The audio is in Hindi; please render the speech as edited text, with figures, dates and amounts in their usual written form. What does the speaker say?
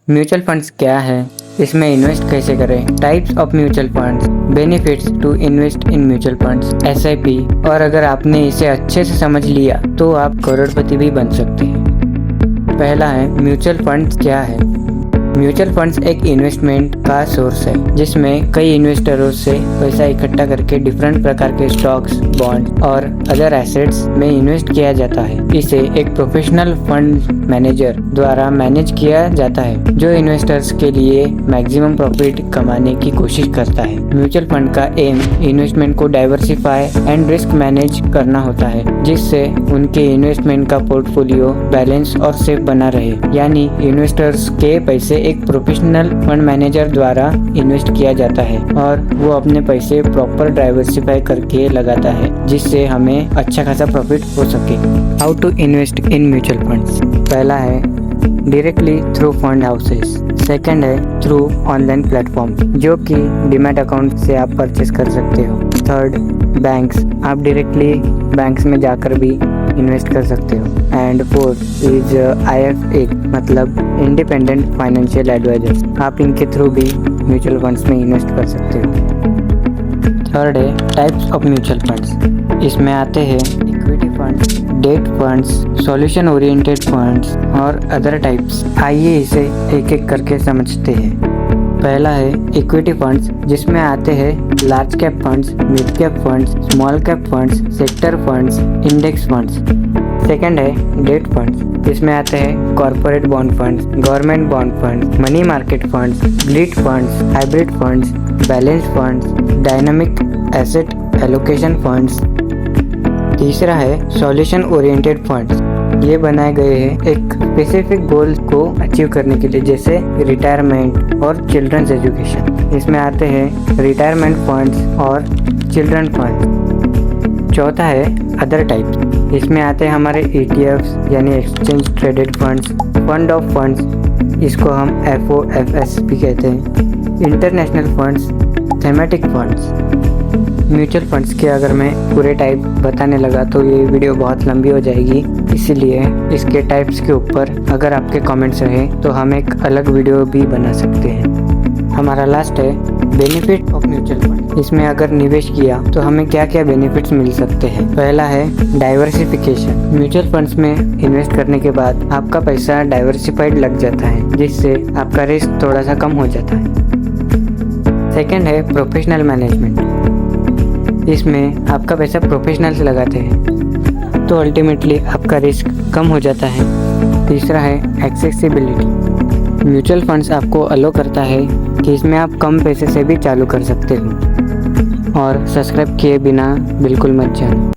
म्यूचुअल फंड्स क्या है, इसमें इन्वेस्ट कैसे करें, types of mutual funds, benefits to invest in mutual funds, SIP, और अगर आपने इसे अच्छे से समझ लिया तो आप करोड़पति भी बन सकते हैं। पहला है म्यूचुअल फंड्स क्या है। म्यूचुअल फंड्स एक इन्वेस्टमेंट का सोर्स है जिसमें कई इन्वेस्टरों से पैसा इकट्ठा करके डिफरेंट प्रकार के स्टॉक्स, बॉन्ड और अदर एसेट्स में इन्वेस्ट किया जाता है। इसे एक प्रोफेशनल फंड मैनेजर द्वारा मैनेज किया जाता है जो इन्वेस्टर्स के लिए मैक्सिमम प्रॉफिट कमाने की कोशिश करता है। म्यूचुअल फंड का एम इन्वेस्टमेंट को डाइवर्सिफाई एंड रिस्क मैनेज करना होता है जिससे उनके इन्वेस्टमेंट का पोर्टफोलियो बैलेंस और सेफ बना रहे, यानी इन्वेस्टर्स के पैसे एक प्रोफेशनल फंड मैनेजर द्वारा इन्वेस्ट किया जाता है और वो अपने पैसे प्रॉपर डाइवर्सिफाई करके लगाता है जिससे हमें अच्छा खासा प्रॉफिट हो सके। How to invest in mutual funds. पहला है directly through fund houses, second है थ्रू ऑनलाइन प्लेटफॉर्म जो कि डीमैट अकाउंट से आप परचेस कर सकते हो, थर्ड बैंक्स, आप डायरेक्टली बैंक्स में जाकर भी इन्वेस्ट कर सकते हो, एंड फोर्थ इज IFA मतलब इंडिपेंडेंट फाइनेंशियल एडवाइजर्स, आप इनके थ्रू भी म्यूचुअल फंड्स में इन्वेस्ट कर सकते हो। थर्ड है टाइप्स ऑफ म्यूचुअल फंड्स, इसमें आते हैं equity funds, date funds, solution oriented funds और अदर टाइप्स। आइए इसे एक एक करके समझते हैं। पहला है इक्विटी फंड्स जिसमें आते हैं large cap funds, mid cap funds, small cap funds, sector funds, index funds. Second है डेट फंड्स जिसमें आते हैं corporate bond funds, government bond funds, money market funds, glide funds, hybrid funds, balance funds, dynamic asset allocation funds. तीसरा है सॉल्यूशन ओरिएंटेड फंड्स, ये बनाए गए हैं एक स्पेसिफिक गोल को अचीव करने के लिए जैसे रिटायरमेंट और चिल्ड्रंस एजुकेशन। इसमें आते हैं रिटायरमेंट फंड्स और चिल्ड्रन फंड्स। चौथा है अदर टाइप्स, इसमें आते हैं हमारे ETFs यानी exchange traded funds, fund of funds, इसको हम FOFS भी कहते हैं, international funds, thematic funds. Mutual funds के अगर मैं पूरे टाइप बताने लगा तो ये वीडियो बहुत लंबी हो जाएगी, इसीलिए इसके टाइप्स के ऊपर अगर आपके कमेंट्स रहे तो हम एक अलग वीडियो भी बना सकते हैं। हमारा लास्ट है बेनिफिट ऑफ म्यूचुअल फंड, इसमें अगर निवेश किया तो हमें क्या क्या बेनिफिट्स मिल सकते हैं। पहला है डाइवर्सिफिकेशन, म्यूचुअल फंड्स में इन्वेस्ट करने के बाद आपका पैसा डाइवर्सिफाइड लग जाता है जिससे आपका रिस्क थोड़ा सा कम हो जाता है। सेकेंड है प्रोफेशनल मैनेजमेंट, इसमें आपका पैसा प्रोफेशनल से लगाते हैं तो अल्टीमेटली आपका रिस्क कम हो जाता है। तीसरा है एक्सेसिबिलिटी, म्यूचुअल फंड्स आपको अलो करता है कि इसमें आप कम पैसे से भी चालू कर सकते हो। और सब्सक्राइब किए बिना बिल्कुल मत जाना।